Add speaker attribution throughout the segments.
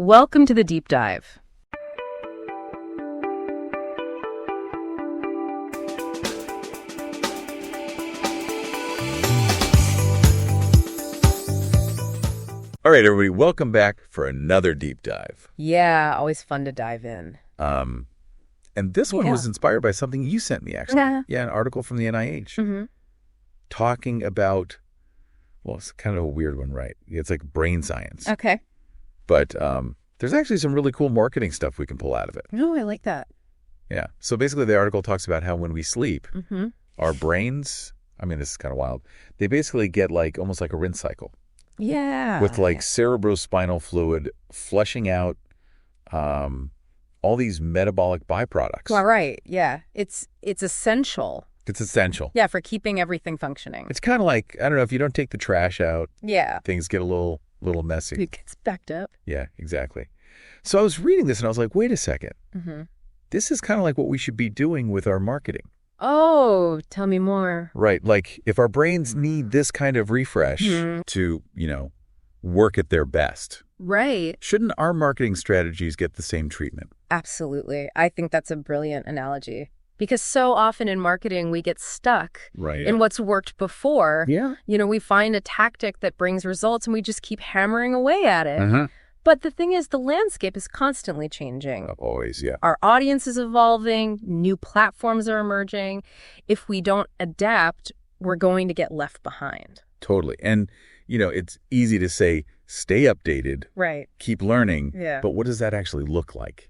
Speaker 1: Welcome to the deep dive.
Speaker 2: All right, everybody, welcome back for another deep dive.
Speaker 1: Yeah, always fun to dive in.
Speaker 2: And this one was inspired by something you sent me, actually.
Speaker 1: Yeah.
Speaker 2: An article from the NIH
Speaker 1: Mm-hmm.
Speaker 2: talking about, well, it's kind of a weird one, right? It's like brain science.
Speaker 1: Okay.
Speaker 2: But there's actually some really cool marketing stuff we can pull out of it.
Speaker 1: Oh, I like that.
Speaker 2: Yeah. So basically, the article talks about how when we sleep,
Speaker 1: Mm-hmm.
Speaker 2: our brains, I mean, this is kind of wild, they basically get like almost like a rinse cycle.
Speaker 1: Yeah.
Speaker 2: With like cerebrospinal fluid flushing out all these metabolic byproducts.
Speaker 1: Well, right. Yeah. It's essential.
Speaker 2: It's essential.
Speaker 1: Yeah, for keeping everything functioning.
Speaker 2: It's kind of like, I don't know, if you don't take the trash out,
Speaker 1: Yeah.
Speaker 2: things get a little messy.
Speaker 1: It gets backed up.
Speaker 2: Yeah, exactly. So I was reading this and I was like, wait a second.
Speaker 1: Mm-hmm.
Speaker 2: This is kind of like what we should be doing with our marketing.
Speaker 1: Oh, tell me more.
Speaker 2: Right. Like if our brains need this kind of refresh to, work at their best.
Speaker 1: Right.
Speaker 2: Shouldn't our marketing strategies get the same treatment?
Speaker 1: Absolutely. I think that's a brilliant analogy. Because so often in marketing, we get stuck in what's worked before.
Speaker 2: Yeah.
Speaker 1: We find a tactic that brings results and we just keep hammering away at it.
Speaker 2: Uh-huh.
Speaker 1: But the thing is, the landscape is constantly changing.
Speaker 2: Always, yeah.
Speaker 1: Our audience is evolving. New platforms are emerging. If we don't adapt, we're going to get left behind.
Speaker 2: Totally. And, it's easy to say, stay updated.
Speaker 1: Right.
Speaker 2: Keep learning.
Speaker 1: Yeah.
Speaker 2: But what does that actually look like,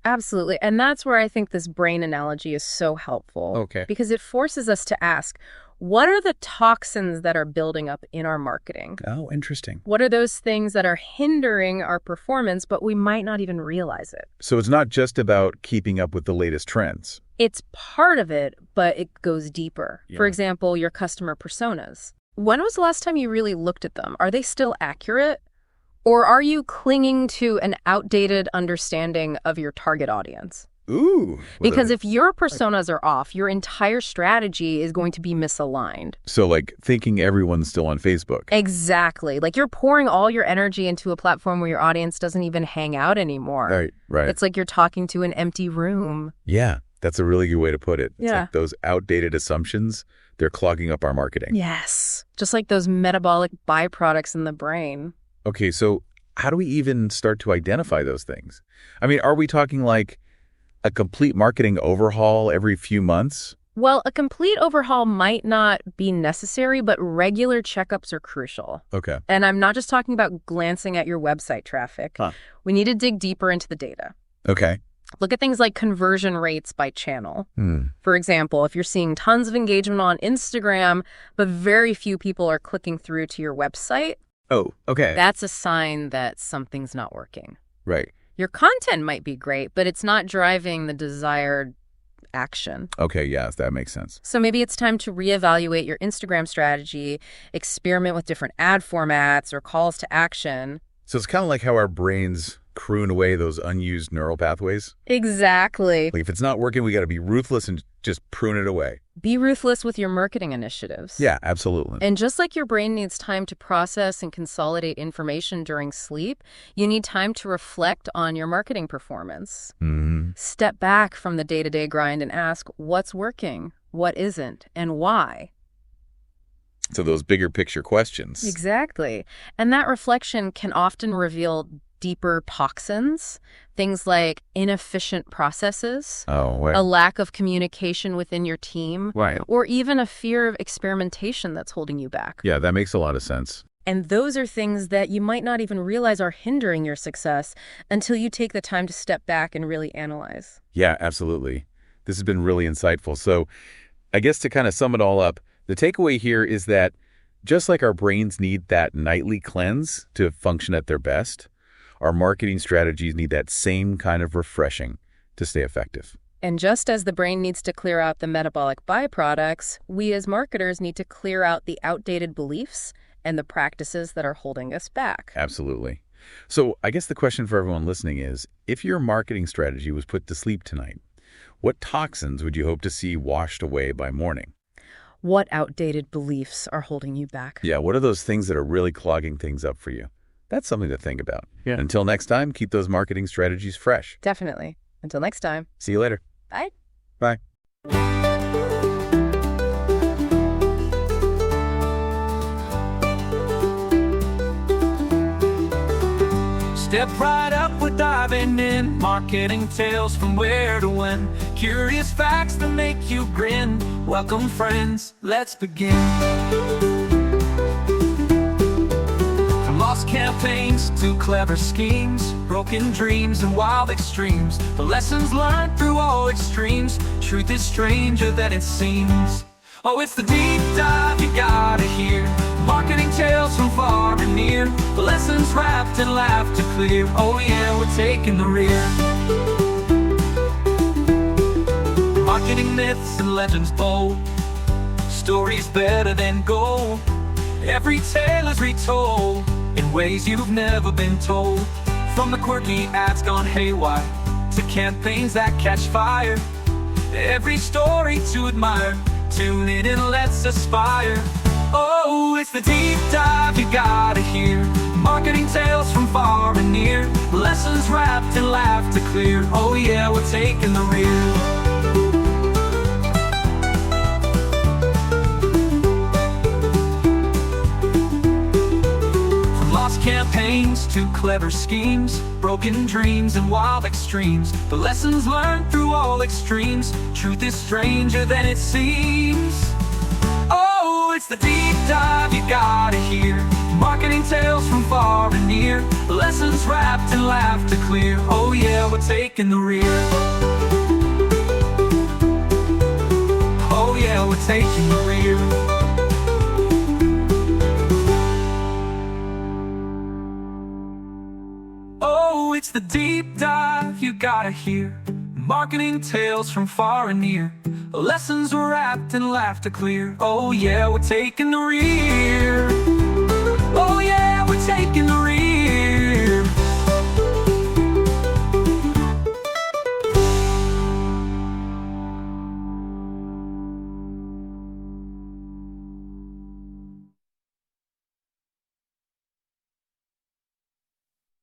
Speaker 1: Absolutely. And that's where I think this brain analogy is so helpful.
Speaker 2: Okay.
Speaker 1: Because it forces us to ask, what are the toxins that are building up in our marketing?
Speaker 2: Oh, interesting.
Speaker 1: What are those things that are hindering our performance, but we might not even realize it?
Speaker 2: So it's not just about keeping up with the latest trends.
Speaker 1: It's part of it, but it goes deeper.
Speaker 2: Yeah.
Speaker 1: For example, your customer personas. When was the last time you really looked at them? Are they still accurate? Or are you clinging to an outdated understanding of your target audience?
Speaker 2: Ooh.
Speaker 1: Because if your personas are off, your entire strategy is going to be misaligned.
Speaker 2: So like thinking everyone's still on Facebook.
Speaker 1: Exactly. Like you're pouring all your energy into a platform where your audience doesn't even hang out anymore.
Speaker 2: Right.
Speaker 1: It's like you're talking to an empty room.
Speaker 2: Yeah, that's a really good way to put it. It's
Speaker 1: Yeah.
Speaker 2: like those outdated assumptions, they're clogging up our marketing.
Speaker 1: Yes. Just like those metabolic byproducts in the brain.
Speaker 2: Okay, so how do we even start to identify those things? I mean, are we talking like a complete marketing overhaul every few months?
Speaker 1: Well, a complete overhaul might not be necessary, but regular checkups are crucial.
Speaker 2: Okay.
Speaker 1: And I'm not just talking about glancing at your website traffic.
Speaker 2: Huh.
Speaker 1: We need to dig deeper into the data.
Speaker 2: Okay.
Speaker 1: Look at things like conversion rates by channel. For example, if you're seeing tons of engagement on Instagram, but very few people are clicking through to your website,
Speaker 2: Oh, okay.
Speaker 1: that's a sign that something's not working.
Speaker 2: Right.
Speaker 1: Your content might be great, but it's not driving the desired action.
Speaker 2: Okay, yes, that makes sense.
Speaker 1: So maybe it's time to reevaluate your Instagram strategy, experiment with different ad formats or calls to action.
Speaker 2: So it's kind of like how our brains croon away those unused neural pathways.
Speaker 1: Exactly.
Speaker 2: Like if it's not working, we got to be ruthless and just prune it away.
Speaker 1: Be ruthless with your marketing initiatives.
Speaker 2: Yeah, absolutely.
Speaker 1: And just like your brain needs time to process and consolidate information during sleep, you need time to reflect on your marketing performance. Step back from the day-to-day grind and ask, what's working, what isn't, and why?
Speaker 2: So those bigger picture questions.
Speaker 1: Exactly. And that reflection can often reveal deeper toxins, things like inefficient processes, a lack of communication within your team,
Speaker 2: Right.
Speaker 1: or even a fear of experimentation that's holding you back.
Speaker 2: Yeah, that makes a lot of sense.
Speaker 1: And those are things that you might not even realize are hindering your success until you take the time to step back and really analyze.
Speaker 2: Yeah, absolutely. This has been really insightful. So I guess to kind of sum it all up, the takeaway here is that just like our brains need that nightly cleanse to function at their best, our marketing strategies need that same kind of refreshing to stay effective.
Speaker 1: And just as the brain needs to clear out the metabolic byproducts, we as marketers need to clear out the outdated beliefs and the practices that are holding us back.
Speaker 2: Absolutely. So I guess the question for everyone listening is, if your marketing strategy was put to sleep tonight, what toxins would you hope to see washed away by morning?
Speaker 1: What outdated beliefs are holding you back?
Speaker 2: Yeah, what are those things that are really clogging things up for you? That's something to think about.
Speaker 3: Yeah.
Speaker 2: Until next time, keep those marketing strategies fresh.
Speaker 1: Definitely. Until next time.
Speaker 2: See you later.
Speaker 1: Bye.
Speaker 2: Bye.
Speaker 3: Step right up, we're diving in. Marketing tales from where to when. Curious facts that make you grin. Welcome, friends, let's begin. From lost campaigns to clever schemes, broken dreams and wild extremes, the lessons learned through all extremes. Truth is stranger than it seems. Oh, it's the deep dive you gotta hear. Marketing tales from far and near. The lessons wrapped in laughter clear. Oh yeah, we're taking the rear. Marketing myths and legends bold. Stories better than gold. Every tale is retold in ways you've never been told. From the quirky ads gone haywire to campaigns that catch fire. Every story to admire. Tune in and let's aspire. Oh, it's the deep dive you gotta hear. Marketing tales from far and near. Lessons wrapped in laughter clear. Oh yeah, we're taking the rear. From lost campaigns to clever schemes, broken dreams and wild extremes, the lessons learned through all extremes. Truth is stranger than it seems. Oh, it's the deep dive you gotta hear. Marketing tales from far and near. Lessons wrapped in laughter clear. Oh yeah, we're taking the rear. Oh yeah, we're taking the rear. Oh, it's the deep dive you gotta hear. Marketing tales from far and near. Lessons wrapped in laughter clear. Oh yeah, we're taking the rear. Oh yeah.